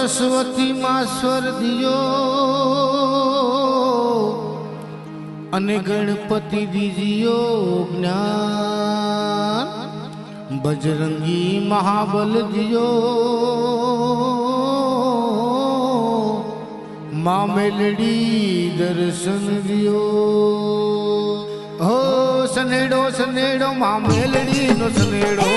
સરસ્વતી માં સ્વર દિયો અને ગણપતિ દીજીયો જ્ઞાન, બજરંગી મહાબલ દિયો, માં મેલડી દર્શન દિયો. હો સનેડો સનેડો માં મેલડી નો સનેડો,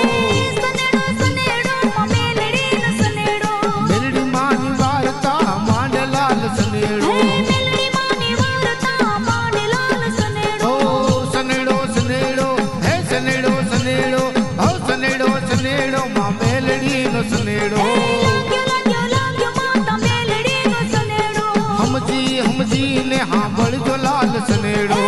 हमजी ने हाँ बड़ जो लाल सनेड़ो.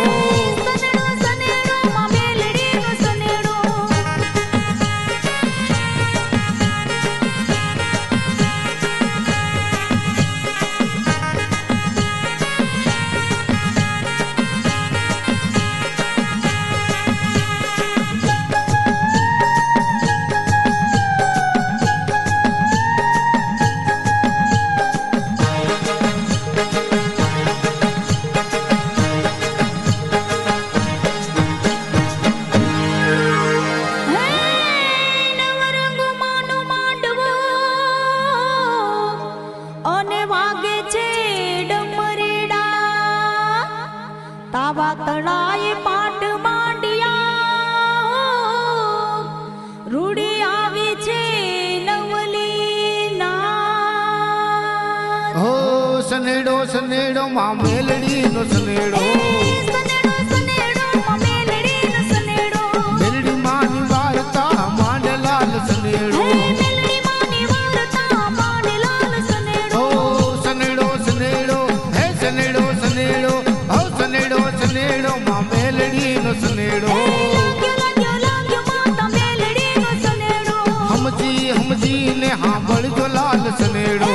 તાવા તળાએ પાટ માંડિયા, રૂડી આવી છે નવલી નાદ. હો સનેડો સનેડો માં મેલડી નો સનેડો, મેલડી માની વાર્તા માંડલાલ સનેડો. હો સનેડો સનેડો હે સનેડો સનેડો, હો સનેડો સનેડો માં મેલડી નો સનેડો. हमजी हमजी ने हाँ बड़ जो लाल सनेड़ो.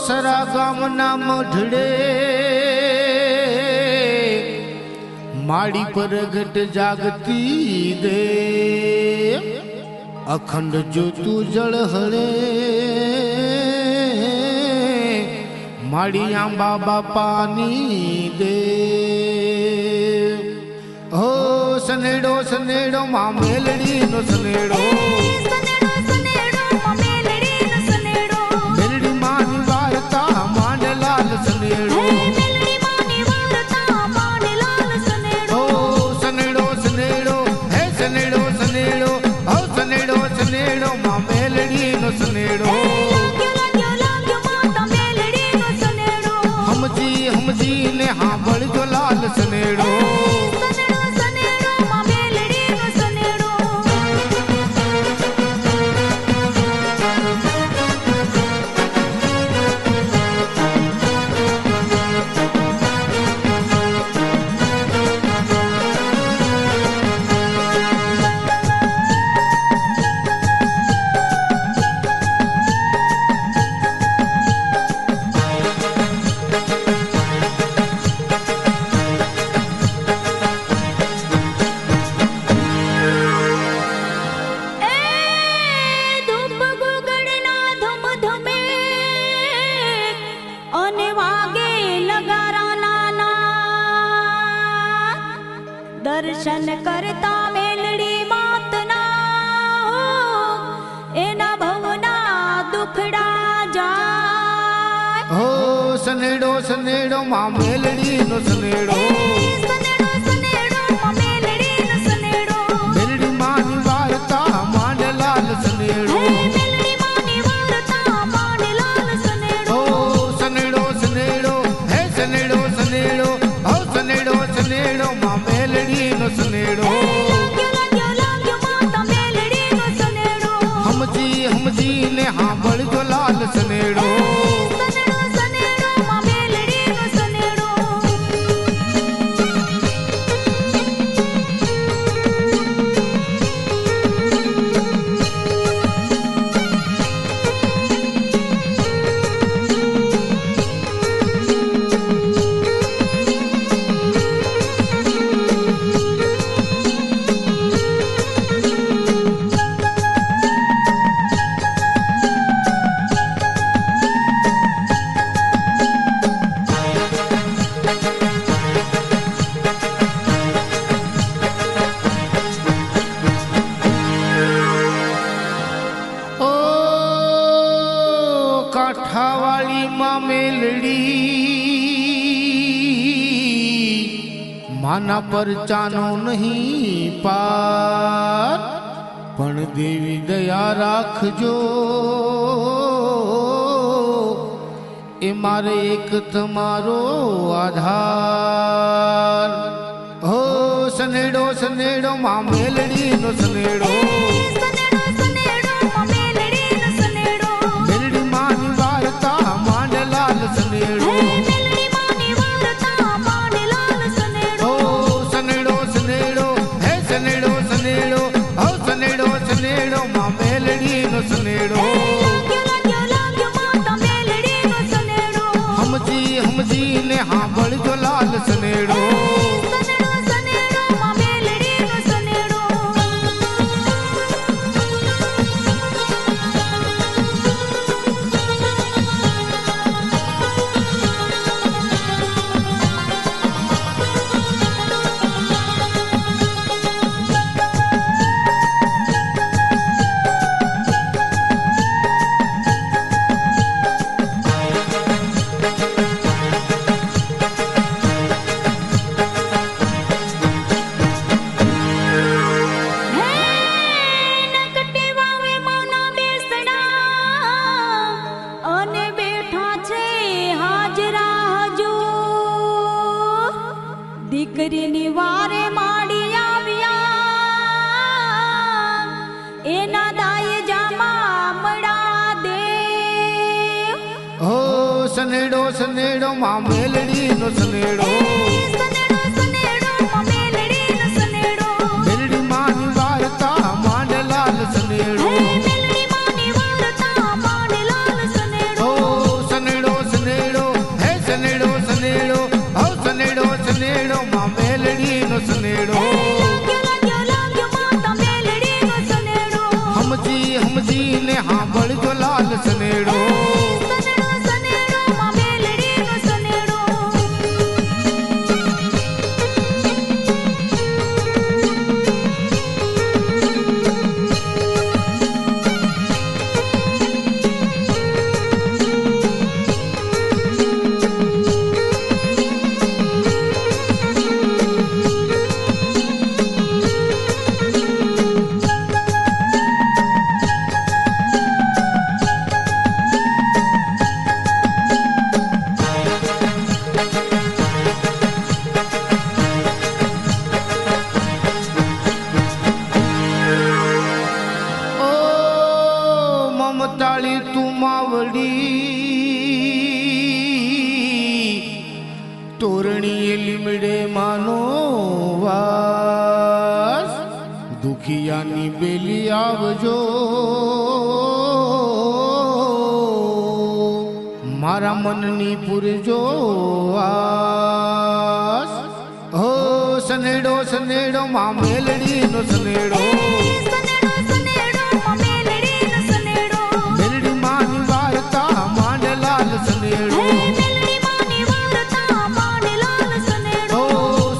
સરા ગામના મઢડે માડી પરગટ જાગતી દે, અખંડ જ્યોતું જળ હળે માડી આંબા બાપાની દે. હો સનેડો સનેડો માં મેલડી નો સનેડો, हमजी हमजी ने हाँ बड़ जो लाल सनेड़ो. દર્શન કરતા મેલડી માતના, એના ભવના દુખડા જાય. હો સનેડો સનેડો માં મેલડી નો સનેડો, મેલડી માની વાર્તા માંડલાલ સનેડો. હો સનેડો. સનેડો સનેડો માં મેલડીનો સનેડો. ઓ કાઠાવાળી માં મેલડી માના પરચાનો નહીં પાર, પણ દેવી દયા રાખજો એ મારે એક તમારો આધાર. હો સનેડો સનેડો માં મેલડીનો સનેડો. સનેડો સનેડો માં મેલડીનો સનેડો. મેલડી માની વાર્તા માંડલાલ સનેડો. મેલડી માની વાર્તા માંડલાલ સનેડો. ઓ સનેડો સનેડો હે સનેડો સનેડો હો સનેડો સનેડો માં મેલડીનો સનેડો. લાગ્યો લાગ્યો માતા મેલડીનો સનેડો. સમજી સમજીને હાંભળજો લાલ સનેડો. સનેડો સનેડો માં મેલડીનો સનેડો. હે નકટી વાવે માના બેસડા અને બેઠા છે હાજરા હજૂર. દીકરીની વારે માડી આવ્યા એના દાય જામા મડા દે. હો સનેડો સનેડો માં મેલડીનો સનેડો. સનેડો સનેડો માં મેલડીનો સનેડો. મેલડી માની વાર્તા માંડલાલ સનેડો. મેલડી માની વાર્તા માંડલાલ સનેડો. ઓ સનેડો સનેડો હે સનેડો સનેડો હો સનેડો સનેડો માં મેલડીનો સનેડો. લાગ્યો લાગ્યો માતા મેલડીનો સનેડો. સમજી સમજીને હાંભળજો લાલ સનેડો. સનેડો સનેડો માં મેલડીનો સનેડો. ઓ મમતાળી તું માવડી તોરણીએ લીમડે માનો વાસ. દુખિયાની બેલી આવજો મારા મનની પૂરજો આસ. હો સનેડો સનેડો માં મેલડીનો સનેડો. સનેડો સનેડો માં મેલડીનો સનેડો. મેલડી માની વાર્તા માંડલાલ સનેડો. મેલડી માની વાર્તા માંડલાલ સનેડો. ઓ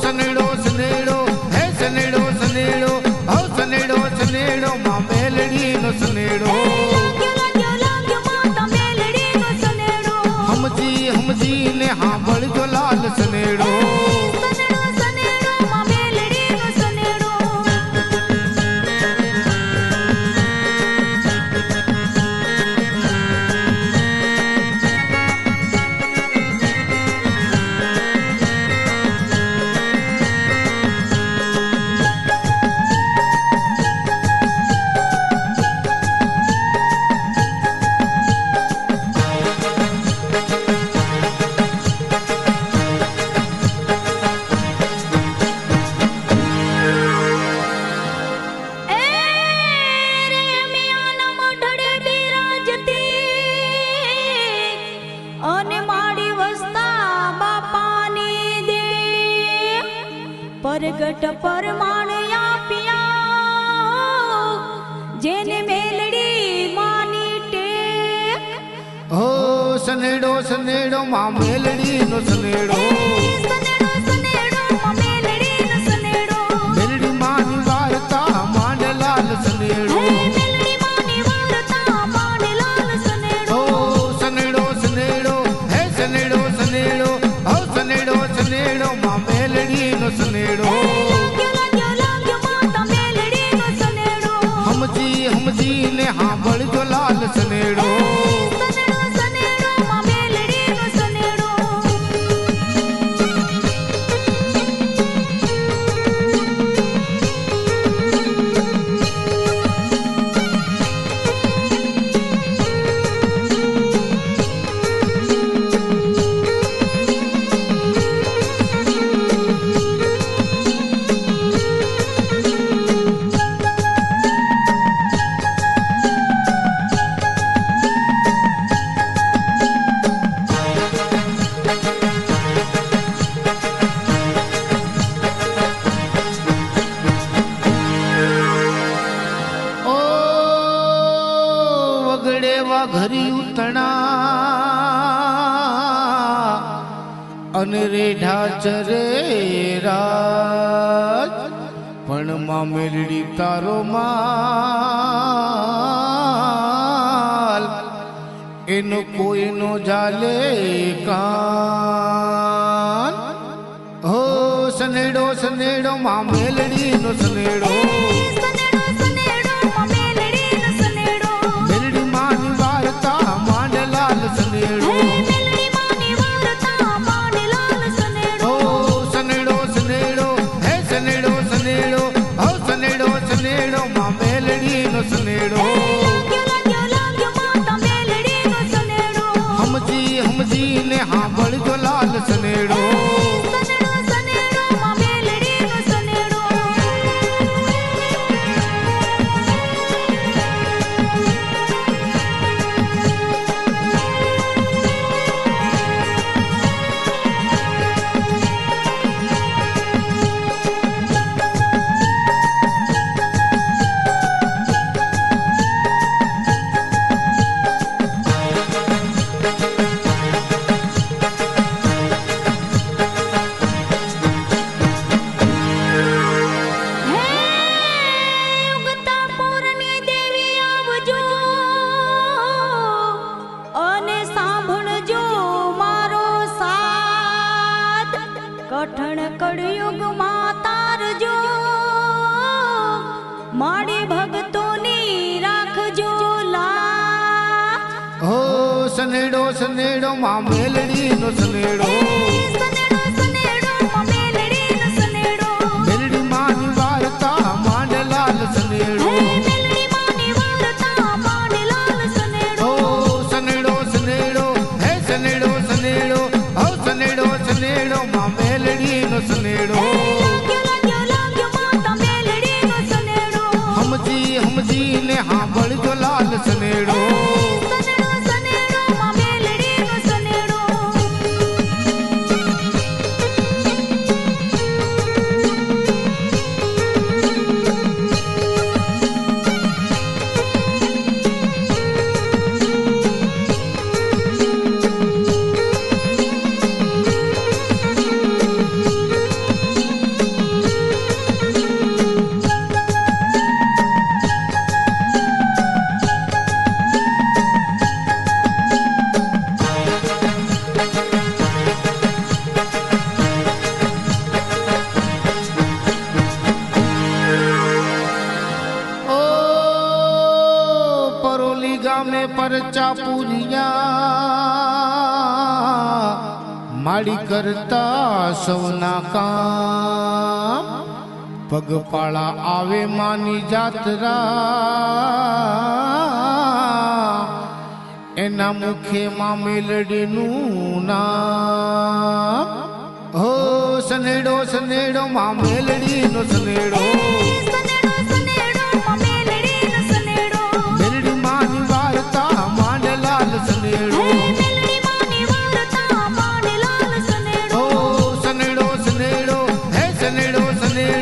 સનેડો સનેડો હે સનેડો સનેડો હો સનેડો સનેડો માં મેલડીનો સનેડો. લાગ્યો લાગ્યો માતા મેલડીનો સનેડો. સમજી સમજીને હાંભળજો લાલ સનેડો. સનેડો સનેડો માં મેલડીનો સનેડો. પ્રગટ પરમાણ આપ્યા જેને મેલડી માની ટેક હો સનેડો સનેડો માં મેલડી નો સનેડો સનેડો સનેડો માં મેલડી નો સનેડો મેલડી માની વાર્તા માંડલાલ સનેડો મેલડી માની વાર્તા માંડલાલ સનેડો સનેડો સનેડો હે સનેડો સનેડો હો સનેડો સનેડો માં મેલડી નો સનેડો સમજી ને હા બળજો લાલ સનેડો સનેડો સનેડો માં મેલડી નો સનેડો ઘરી ઉતણા અને રેઢા ચરે રાજ પણ માં મેલડી તારો માલ એનો કોઈ નો જાલે કાન હો સનેડો સનેડો માં મેલડી નો સનેડો સમજી ને હા બળજો લાલ સનેડો સનેડો સનેડો માં મેલડી નો સનેડો કઠણ કળયુગ માં તારજો માડી ભક્તોની રાખજો લાજ હો સનેડો સનેડો માં મેલડી નો સનેડો સનેડો સનેડો માં મેલડી નો સનેડો મેલડી માની વાર્તા માંડલાલ સનેડો મેલડી માની વાર્તા માંડલાલ સનેડો સનેડો સનેડો હે સનેડો સનેડો હો સનેડો સનેડો માં મેલડી નો સનેડો સમજી ને હા બળજો લાલ સનેડો સનેડો સનેડો માં મેલડી નો સનેડો ગામે પરચા પૂરિયા માડી કરતા સૌના કામ પગપાળા આવે માની જાત્રા એના મુખે માં મેલડીનું નામ હો સનેડો સનેડો માં મેલડી નો સનેડો સનેડો સનેડો હે સનેડો સનેડો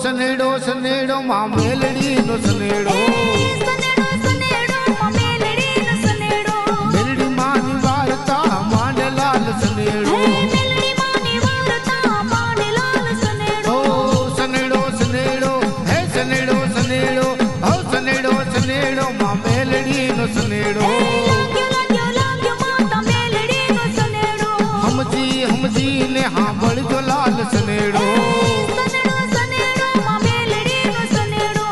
સનેડો સનેડો માં મેલડીનો સનેડો સનેડો સનેડો માં મેલડીનો સનેડો મેલડી માની વાર્તા માંડલાલ સનેડો મેલડી માની વાર્તા માંડલાલ સનેડો સનેડો સનેડો હે સનેડો સનેડો હો સનેડો સનેડો માં મેલડીનો સનેડો લાગ્યો માતા મેલડીનો સનેડો હમજી હમજી ને હાંભળજો લાલ સનેડો સનેડો સનેડો માં મેલડીનો સનેડો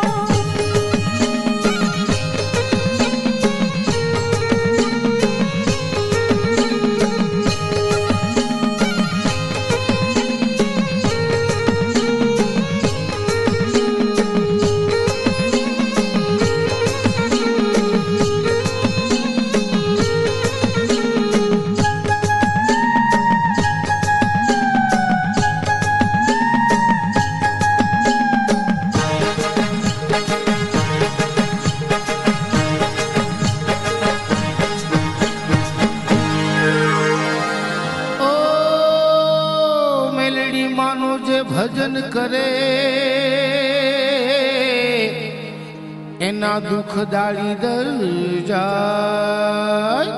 ભજન કરે એના દુઃખ દાડી દર જાય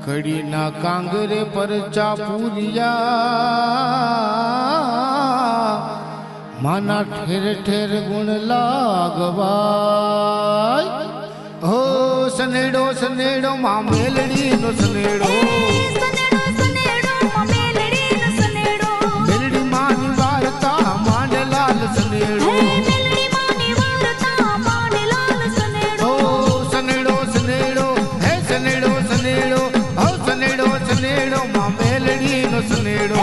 કડીના કાંગરે પરચા પૂરિયા માના ઠેર ઠેર ગુણ લાગવાય હો સનેડો સનેડો માં મેલડીનો સનેડો સનેડો સનેડો સનેડો માં મેલડીનો સનેડો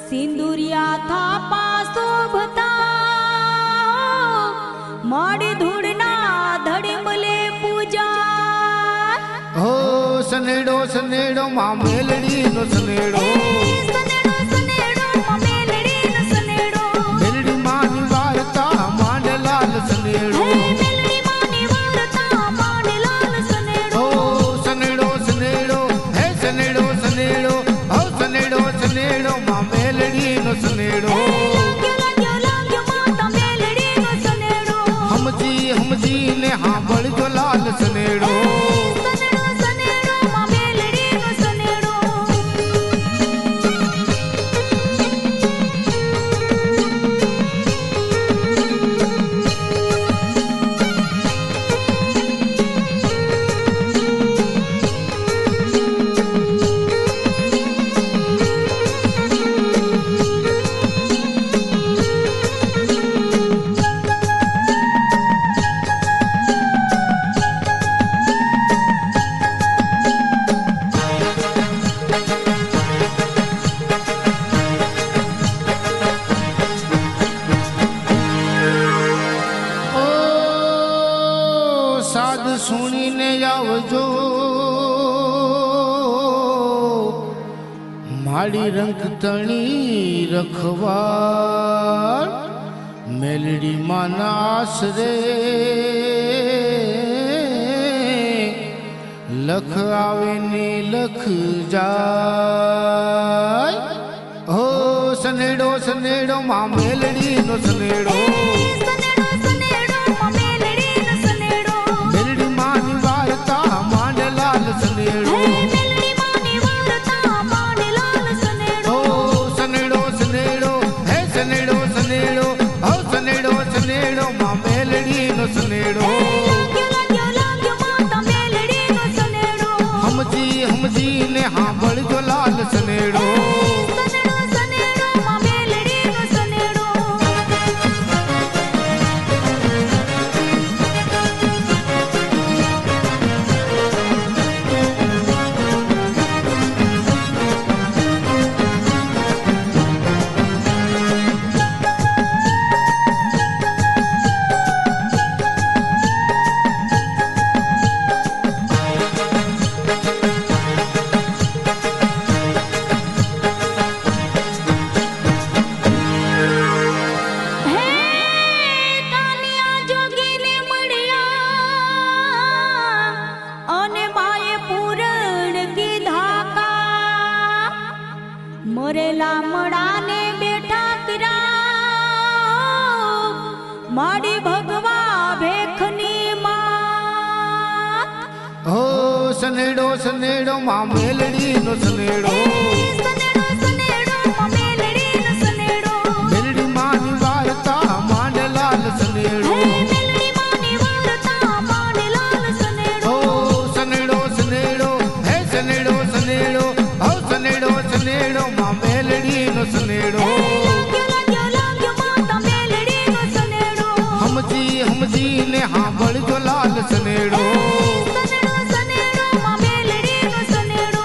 સિંદુરિયા થાપા શોભતા મોડી ધૂળના ધડીમલે પૂજા હો સનેડો સનેડો માં મેલડીનો સનેડો સનેડો સનેડો માં મેલડીનો સનેડો મેલડી માની વાર્તા માંડલાલ સનેડો મેલડી માની વાર્તા માંડલાલ સનેડો સનેડો સનેડો હે સનેડો સનેડો હો સનેડો સનેડો માં મેલડીનો સનેડો લાગ્યો માતા મેલડીનો સનેડો હમજી હમજી ને હાંભળજો લાલ સનેડો સનેડો સનેડો માં મેલડીનો સનેડો સાદ સુણીને આવજો માડી રંગ તણી રખવા મેલડી માના આશરે લખ આવે ને લખ જાય હો સનેડો સનેડો માં મેલડીનો સનેડો હમજી હમજી ભગલા મડાને બેઠા કર્યા માડી ભગવા ભેખની માં હો સનેડો સનેડો માં મેલડીનો સનેડો સનેડો સનેડો માં મેલડીનો સનેડો મેલડી માની વાર્તા માંડલાલ સનેડો મેલડી માની વાર્તા માંડલાલ સનેડો સનેડો સનેડો હે સનેડો સનેડો હો સનેડો સનેડો માં મેલડીનો સનેડો લાગ્યો માતા મેલડીનો સનેડો હમજી હમજી ને હા બળજો લાલ સનેડો સનેડો સનેડો માં મેલડીનો સનેડો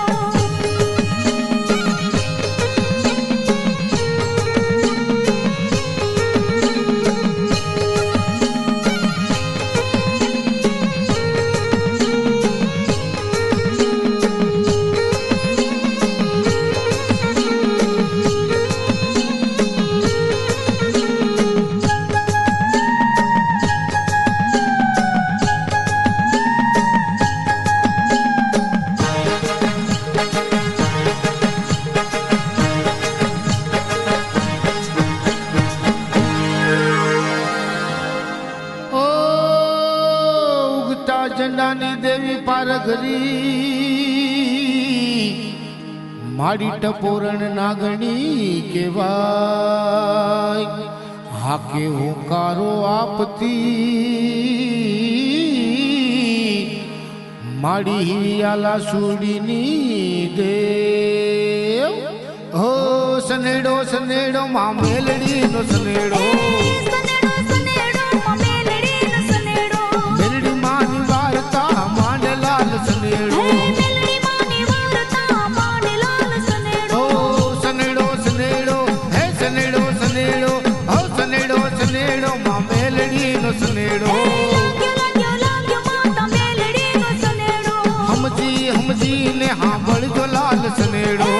ચંડાની દેવી પારઘરી માડી ટપોરણ નાગણી કેવાય હાકે હોકારો આપતી માડી હિયાલા સુડીની દેવ હો સનેડો સનેડો માં મેલડીનો સનેડો સનેડો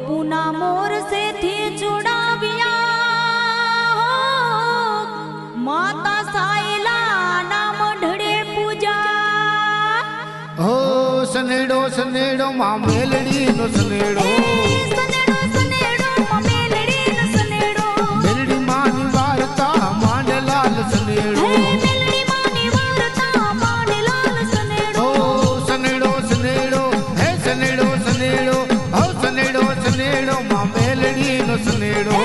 પુના મોર સેથી જોડાવ્યા માતા સાયલા નામ ઢળે પૂજા હો સનેડો સનેડો માં મેલડીનો સનેડો સનેડો સનેડો માં મેલડીનો સનેડો મેલડી માની વાર્તા માંડલાલ સનેડો મેલડી માની વાર્તા માંડલાલ સનેડો સનેડો સનેડો હે સનેડો સનેડો હો સનેડો સનેડો માં મેલડીનો સનેડો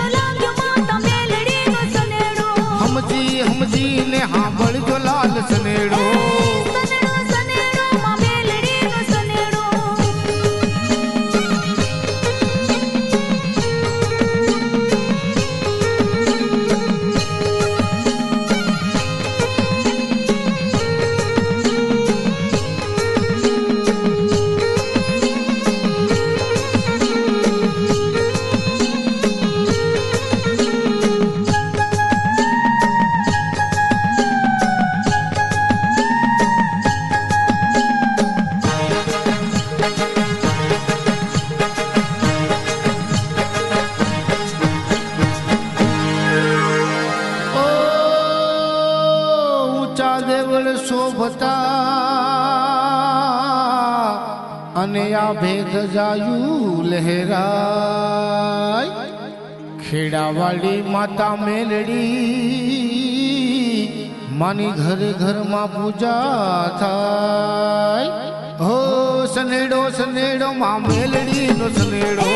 લાગ્યો માતા મેલડીનો સનેડો હમજી હમજી ને હા બળજો લાલ સનેડો સનેડો સનેડો માં મેલડીનો સનેડો શોભતા અને આ ભેગ જાયું લહેરાય ખેડાવાળી માતા મેલડી માની ઘરે ઘરમાં પૂજા થાય હો સનેડો સનેડો માં મેલડીનો સનેડો